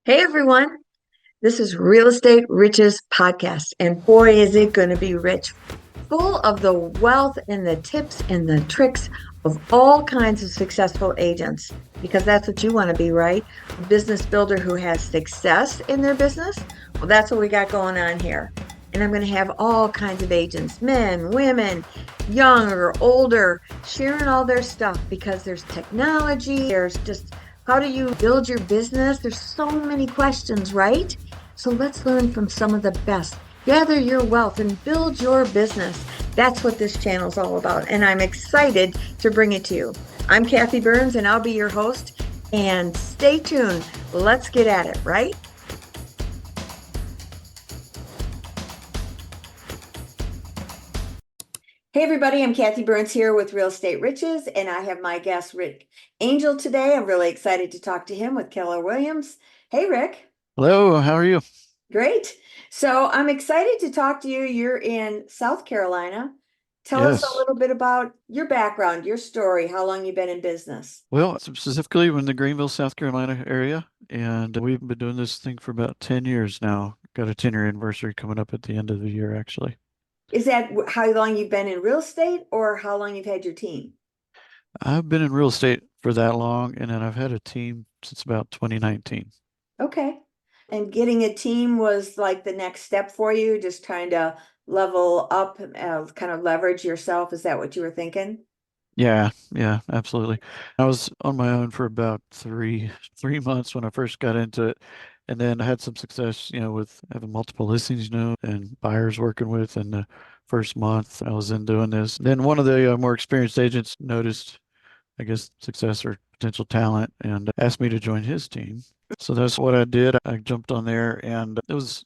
Hey everyone, this is Real Estate Riches Podcast, and boy, is it going to be rich, full of the wealth and the tips and the tricks of all kinds of successful agents, because that's what you want to be, right? A business builder who has success in their business. Well, that's what we got going on here. And I'm going to have all kinds of agents, men, women, young or older, sharing all their stuff because there's technology, there's just how do you build your business? There's so many questions, right? So let's learn from some of the best. Gather your wealth and build your business. That's what this channel is all about. And I'm excited to bring it to you. I'm Kathy Byrnes and I'll be your host. And stay tuned. Let's get at it, right? Hey, everybody. I'm Kathy Byrnes here with Real Estate Riches, and I have my guest, Rick Angell, today. I'm really excited to talk to him with Keller Williams. Hey, Rick. Hello, how are you? Great. So I'm excited to talk to you. You're in South Carolina. Tell us a Yes. little bit about your background, your story, how long you've been in business. Well, specifically in the Greenville, South Carolina area, and we've been doing this thing for about 10 years now. Got a 10-year anniversary coming up at the end of the year, actually. Is that how long you've been in real estate or how long you've had your team? I've been in real estate for that long, and then I've had a team since about 2019. Okay. And getting a team was like the next step for you, just trying to level up, kind of leverage yourself. Is that what you were thinking? Yeah, absolutely. I was on my own for about three months when I first got into it, and then I had some success, with having multiple listings, and buyers working with. In the first month I was in doing this, then one of the more experienced agents noticed, I guess, success or potential talent, and asked me to join his team. So that's what I did. I jumped on there, and it was,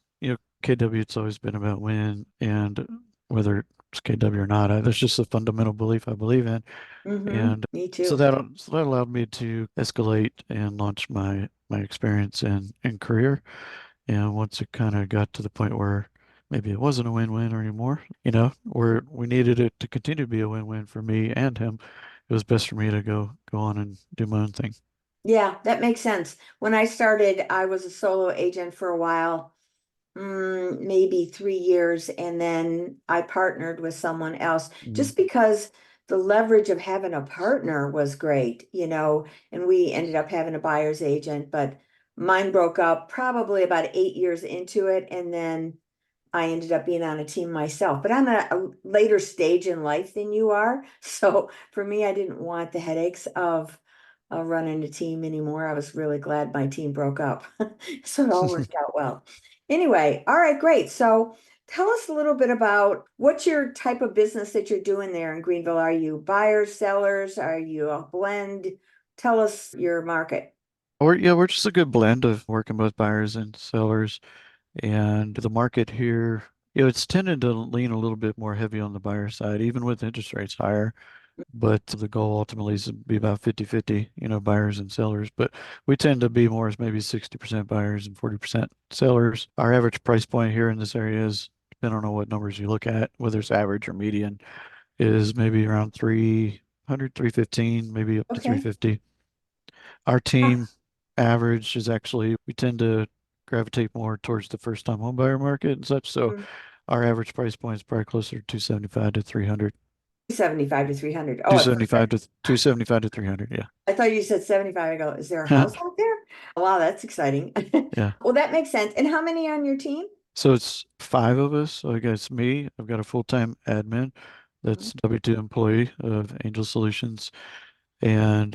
KW. It's always been about win, and whether it's KW or not, that's just a fundamental belief I believe in. Mm-hmm. And Me so too. that allowed me to escalate and launch my experience and career. And once it kind of got to the point where maybe it wasn't a win-win anymore, where we needed it to continue to be a win-win for me and him, it was best for me to go on and do my own thing. Yeah, that makes sense. When I started, I was a solo agent for a while, maybe 3 years, and then I partnered with someone else Mm. just because the leverage of having a partner was great, and we ended up having a buyer's agent, but mine broke up probably about 8 years into it, and then I ended up being on a team myself. But I'm at a later stage in life than you are, so for me, I didn't want the headaches of running a team anymore. I was really glad my team broke up. So it all worked out well. Anyway, all right, great. So tell us a little bit about what's your type of business that you're doing there in Greenville. Are you buyers, sellers? Are you a blend? Tell us your market. We're just a good blend of working with buyers and sellers. And the market here, it's tended to lean a little bit more heavy on the buyer side, even with interest rates higher. But the goal ultimately is to be about 50-50, buyers and sellers. But we tend to be more as maybe 60% buyers and 40% sellers. Our average price point here in this area is, depending on what numbers you look at, whether it's average or median, is maybe around 300, 315, maybe up to Okay. 350. Our team average is actually, we tend to gravitate more towards the first time home buyer market and such. So Mhm. our average price point is probably closer to 275 to 300. 75 to 300. Oh, at first 275 to 275 to 300. Yeah. I thought you said 75. I go, is there a house out there? Oh, wow, that's exciting. Yeah. Well, that makes sense. And how many on your team? So it's five of us. So I guess me, I've got a full-time admin Mhm. that's W-2 employee of Angel Solutions. And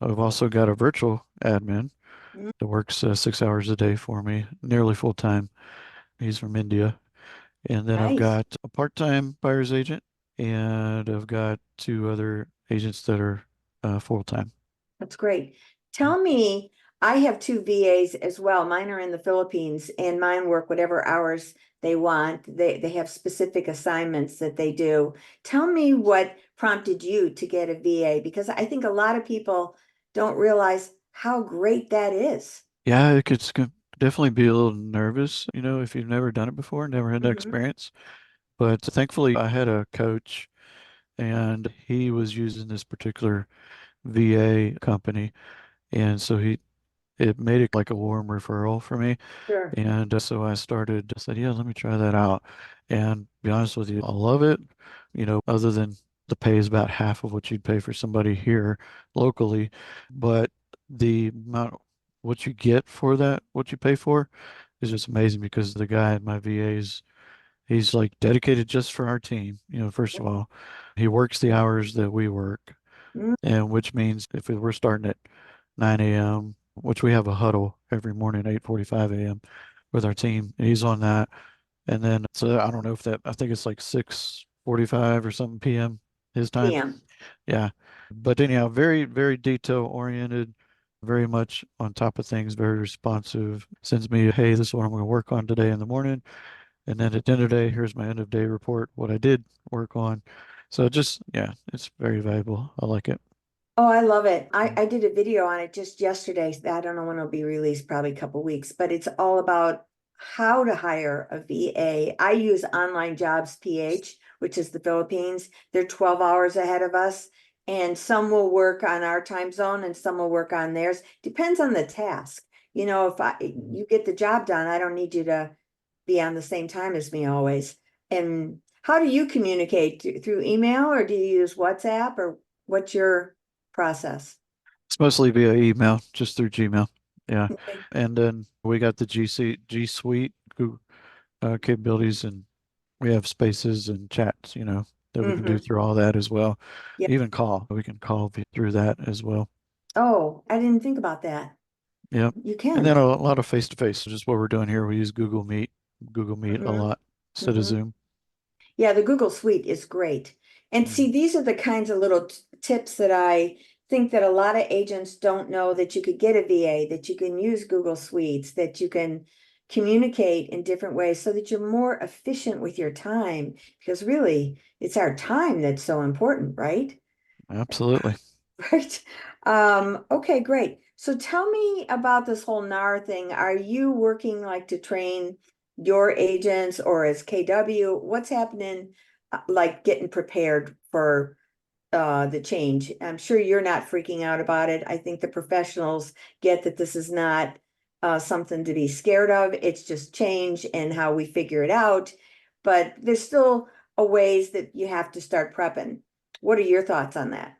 I've also got a virtual admin Mhm. that works 6 hours a day for me, nearly full-time. He's from India. And then I've Nice. got a part-time buyer's agent, and I've got two other agents that are full-time. That's great. Tell me, I have two VAs as well. Mine are in the Philippines and mine work whatever hours they want. They have specific assignments that they do. Tell me what prompted you to get a VA because I think a lot of people don't realize how great that is. Yeah, it could definitely be a little nervous, if you've never done it before, never had that Mhm. experience. But thankfully, I had a coach, and he was using this particular VA company. And so it made it like a warm referral for me. Sure. And so I said, yeah, let me try that out. And to be honest with you, I love it. Other than the pay is about half of what you'd pay for somebody here locally, but the amount, what you get for that, what you pay for is just amazing because the guy at my VA's, he's like dedicated just for our team. First of all, he works the hours that we work, Mm, and which means if we're starting at 9 a.m., which we have a huddle every morning, 8:45 a.m. with our team, and he's on that. And then, so I don't know if I think it's like 6:45 or something p.m. his time. PM. Yeah. But anyhow, very, very detail oriented, very much on top of things, very responsive. Sends me, hey, this is what I'm going to work on today in the morning. And then at the end of the day, here's my end of day report, what I did work on. So just, yeah, it's very valuable. I like it. Oh, I love it. I did a video on it just yesterday. I don't know when it'll be released, probably a couple weeks, but it's all about how to hire a VA. I use Online Jobs PH, which is the Philippines. They're 12 hours ahead of us, and some will work on our time zone and some will work on theirs. Depends on the task. If you get the job done, I don't need you to be on the same time as me always. And how do you communicate? Through email, or do you use WhatsApp, or what's your process? It's mostly via email, just through Gmail. Yeah. Okay. And then we got the G Suite capabilities, and we have spaces and chats, that we can do Hmm. through all that as well. Yeah. Even call, we can call through that as well. Oh, I didn't think about that. Yep. You And can. then a lot of face to face, just what we're doing here. We use Google Meet a Hmm. lot instead of Hmm. Zoom. Yeah, the Google Suite is great. And see, Mhm. these are the kinds of little tips that I think that a lot of agents don't know, that you could get a VA, that you can use Google Suites, that you can communicate in different ways so that you're more efficient with your time. Because really, it's our time that's so important, right? Absolutely. Right. Okay, great. So tell me about this whole NAR thing. Are you working like to train your agents, or as KW? What's happening, like getting prepared for the change? I'm sure you're not freaking out about it. I think the professionals get that this is not something to be scared of. It's just change and how we figure it out. But there's still a ways that you have to start prepping. What are your thoughts on that?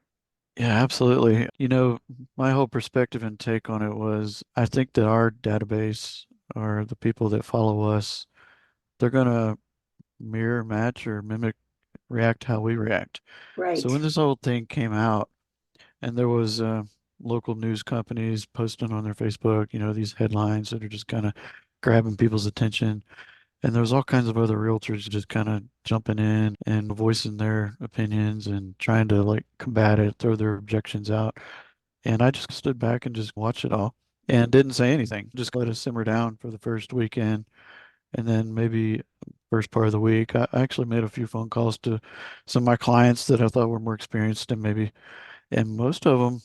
Yeah, absolutely. My whole perspective and take on it was I think that our database or the people that follow us, they're gonna mirror match or mimic react how we react. So when Right. this whole thing came out and there was local news companies posting on their Facebook, these headlines that are just kind of grabbing people's attention. And there was all kinds of other realtors just kind of jumping in and voicing their opinions and trying to like combat it, throw their objections out. And I just stood back and just watched it all and didn't say anything. Just let it simmer down for the first weekend. And then maybe first part of the week, I actually made a few phone calls to some of my clients that I thought were more experienced and maybe, and most of them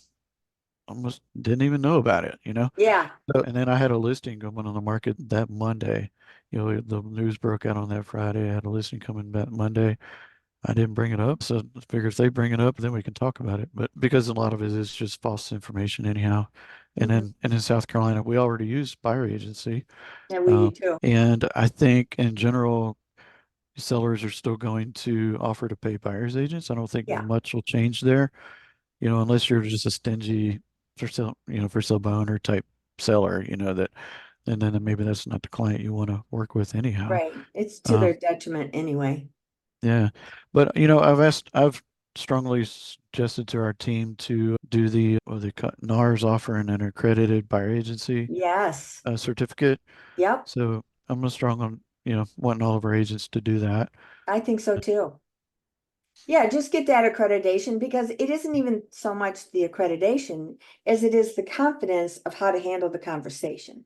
almost didn't even know about it. Yeah. And then I had a listing going on the market that Monday. The news broke out on that Friday. I had a listing coming that Monday. I didn't bring it up, so I figure if they bring it up, then we can talk about it. But because a lot of it is just false information anyhow. And Mhm. then and in South Carolina, we already use buyer agency. And we do too. And I think in general, sellers are still going to offer to pay buyer's agents. I don't think Yeah. much will change there, unless you're just a stingy for sale by owner type seller, that, and then maybe that's not the client you want to work with anyhow. Right. It's to their Um, detriment anyway. yeah, but I've strongly suggested to our team to do the NARS offering an accredited buyer agency Yes. certificate. Yep. So I'm strong on, wanting all of our agents to do that. I think so too. Yeah, just get that accreditation, because it isn't even so much the accreditation as it is the confidence of how to handle the conversation.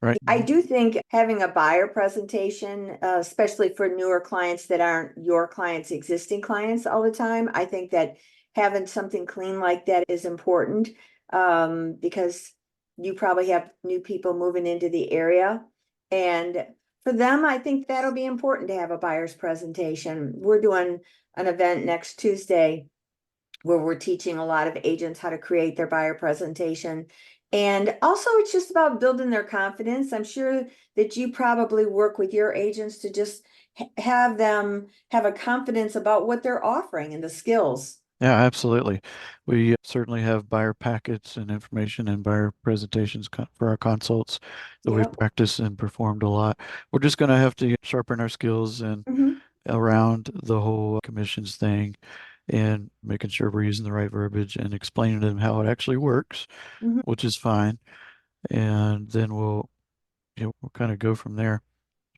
Right. I do think having a buyer presentation, especially for newer clients that aren't your clients, existing clients all the time, I think that having something clean like that is important, because you probably have new people moving into the area. And for them, I think that'll be important to have a buyer's presentation. We're doing an event next Tuesday where we're teaching a lot of agents how to create their buyer presentation. And also, it's just about building their confidence. I'm sure that you probably work with your agents to just have them have a confidence about what they're offering and the skills. Yeah, absolutely. We certainly have buyer packets and information and buyer presentations for our consults that we've Yep. practiced and performed a lot. We're just going to have to sharpen our skills and Hmm. around the whole commissions thing and making sure we're using the right verbiage and explaining to them how it actually works, Hmm. which is fine. And then we'll kind of go from there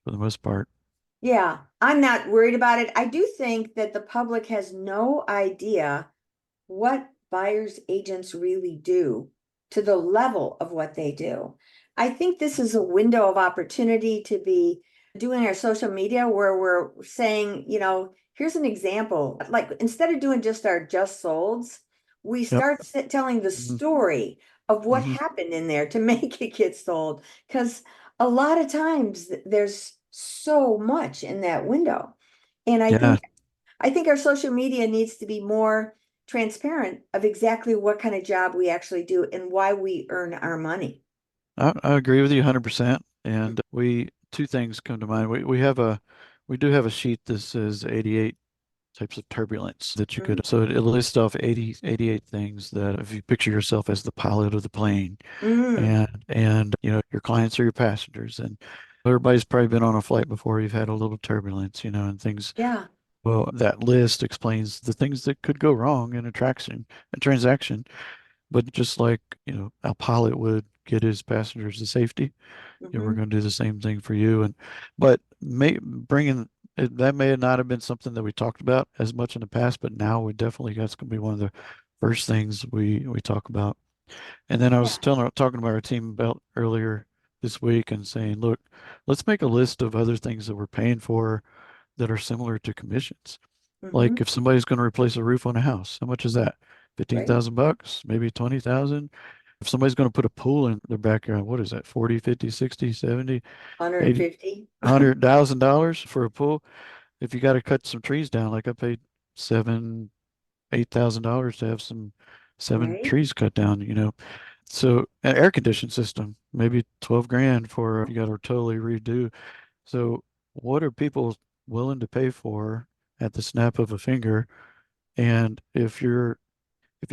for the most part. Yeah, I'm not worried about it. I do think that the public has no idea what buyers agents really do to the level of what they do. I think this is a window of opportunity to be doing our social media where we're saying, here's an example. Like instead of doing just our just solds, we Yep. start telling the Hmm. story of what Hmm. happened in there to make it get sold. Because a lot of times there's so much in that window. And Yeah, I think our social media needs to be more transparent of exactly what kind of job we actually do and why we earn our money. I agree with you 100%. And two things come to mind. We do have a sheet that says 88 types of turbulence that you Mhm. could, so it lists off 88 things that if you picture yourself as the pilot of the plane Mm, and your clients are your passengers and everybody's probably been on a flight before you've had a little turbulence, and things. yeah, Well, that list explains the things that could go wrong in a transaction, but just like, a pilot would get his passengers to safety, we're hmm, going to do the same thing for you. But bringing that may not have been something that we talked about as much in the past, but now that's going to be one of the first things we talk about. And then I was yeah, talking about our team about earlier this week and saying, look, let's make a list of other things that we're paying for that are similar to commissions. hmm, Like if somebody's going to replace a roof on a house, how much is that? right, 15,000 bucks, maybe 20,000. If somebody's going to put a pool in their backyard, what is that? 40, 50, 60, 70, 80, 150. $100,000 for a pool. If you got to cut some trees down, like I paid seven, $8,000 to have some seven Right, trees cut down. So an air conditioning system, maybe 12 grand for if you got to totally redo. So what are people willing to pay for at the snap of a finger? And if you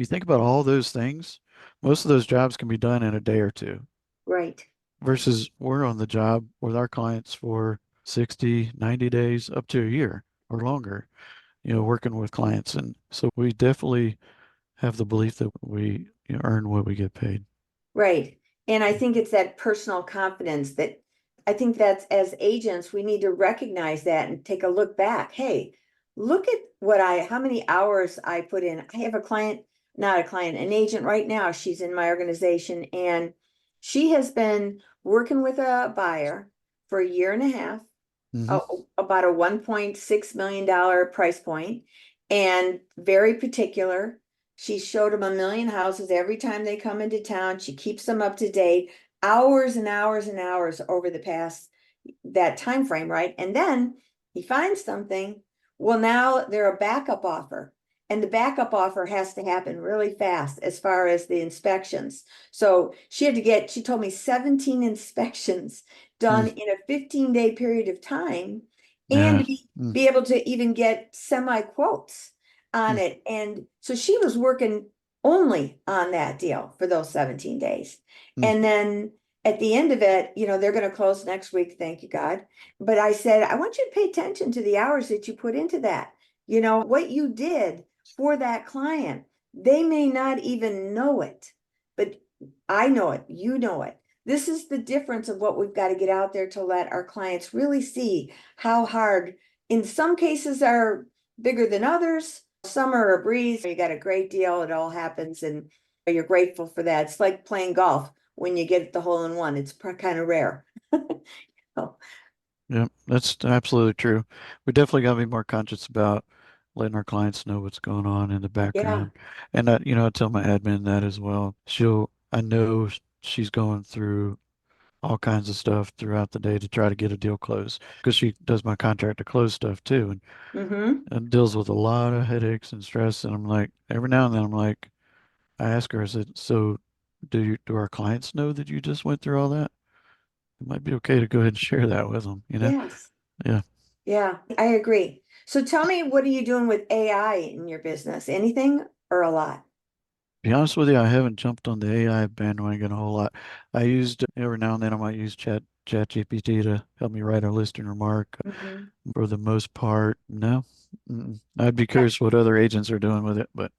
think about all those things, most of those jobs can be done in a day or two right, versus we're on the job with our clients for 60, 90 days, up to a year or longer, working with clients. And so we definitely have the belief that we earn what we get paid. right. And I think it's that personal confidence that I think that's as agents, we need to recognize that and take a look back. Hey, look at how many hours I put in. I have a client, not a client, an agent right now. She's in my organization and she has been working with a buyer for a year and a half, Hmm. about a $1.6 million price point, and very particular. She showed them a million houses every time they come into town. She keeps them up to date, hours and hours and hours over the past that time frame, right? And then he finds something. Well, now they're a backup offer. And the backup offer has to happen really fast as far as the inspections. So she told me 17 inspections done in a 15-day period of time and Yeah. Mm. be able to even get semi quotes on Mm. it. And so she was working only on that deal for those 17 days. Mm. And then at the end of it, they're going to close next week, thank you, God. But I said, I want you to pay attention to the hours that you put into that. What you did for that client. They may not even know it, but I know it, you know it. This is the difference of what we've got to get out there to let our clients really see how hard, in some cases, are bigger than others. Some are a breeze. You got a great deal. It all happens and you're grateful for that. It's like playing golf when you get the hole in one. It's kind of rare. Oh, Yeah, that's absolutely true. We definitely got to be more conscious about letting our clients know what's going on in the yeah. background. And I tell my admin that as well. I know she's going through all kinds of stuff throughout the day to try to get a deal closed because she does my contract to close stuff too Mm-hmm. and deals with a lot of headaches and stress. And I'm like, every now and then I'm like, I ask her, I said, so do our clients know that you just went through all that? It might be okay to go ahead and share that with them, you know? Yes. Yeah. Yeah, I agree. So tell me, what are you doing with AI in your business? Anything or a lot? Be honest with you, I haven't jumped on the AI bandwagon a whole lot. I used every now and then I might use Chat GPT to help me write a listing remark. Mhm. For the most part, no. I'd be curious what other agents are doing with it, but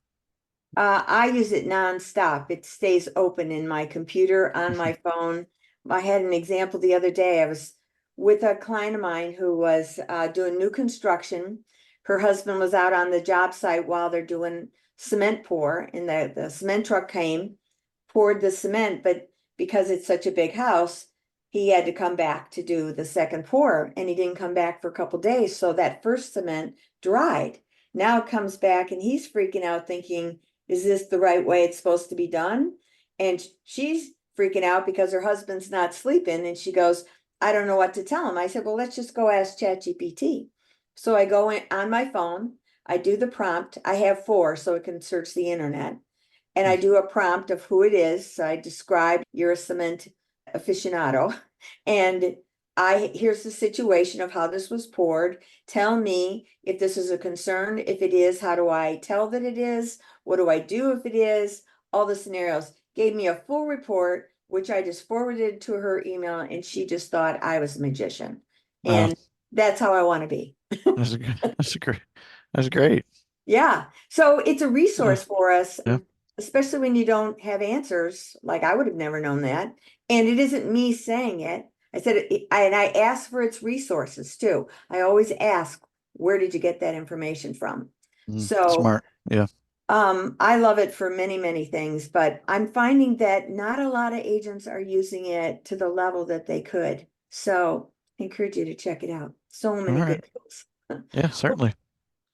I use it nonstop. It stays open in my computer, on my phone. I had an example the other day. I was with a client of mine who was doing new construction. Her husband was out on the job site while they're doing cement pour, and the cement truck came, poured the cement, but because it's such a big house, he had to come back to do the second pour, and he didn't come back for a couple days. So that first cement dried. Now it comes back, and he's freaking out, thinking, is this the right way it's supposed to be done? And she's freaking out because her husband's not sleeping. And she goes, I don't know what to tell him. I said, well, let's just go ask ChatGPT. So I go in on my phone, I do the prompt. I have four, so it can search the internet. And I do a prompt of who it is. So I describe you're a cement aficionado. And here's the situation of how this was poured. Tell me if this is a concern. If it is, how do I tell that it is? What do I do if it is? All the scenarios. Gave me a full report, which I just forwarded to her email, and she just thought I was a magician. wow, And that's how I want to be. that's a good, that's a great, that's great. Yeah. So it's a Yeah, resource for us, yeah, especially when you don't have answers. Like I would have never known that. And it isn't me saying it. I said, and I ask for its resources too. I always ask, where did you get that information from? So, smart. Yeah, I love it for many, many things, but I'm finding that not a lot of agents are using it to the level that they could. So I encourage you to check it out. So all many right. good tools. Yeah, certainly.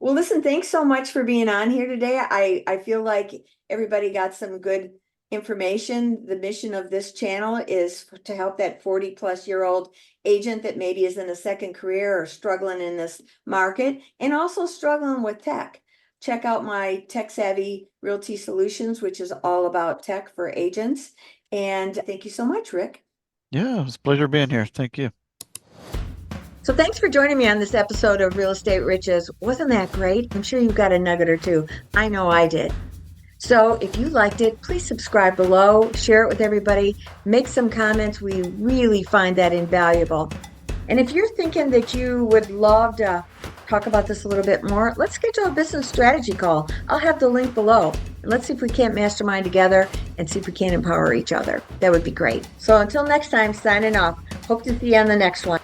Well, listen, thanks so much for being on here today. I feel like everybody got some good information. The mission of this channel is to help that 40-plus-year-old agent that maybe is in a second career or struggling in this market and also struggling with tech. Check out my Tech Savvy Realty Solutions, which is all about tech for agents. And thank you so much, Rick. Yeah, it was a pleasure being here. Thank you. So thanks for joining me on this episode of Real Estate Riches. Wasn't that great? I'm sure you got a nugget or two. I know I did. So if you liked it, please subscribe below, share it with everybody, make some comments. We really find that invaluable. And if you're thinking that you would love to talk about this a little bit more, let's schedule a business strategy call. I'll have the link below. And let's see if we can't mastermind together and see if we can empower each other. That would be great. So until next time, signing off. Hope to see you on the next one.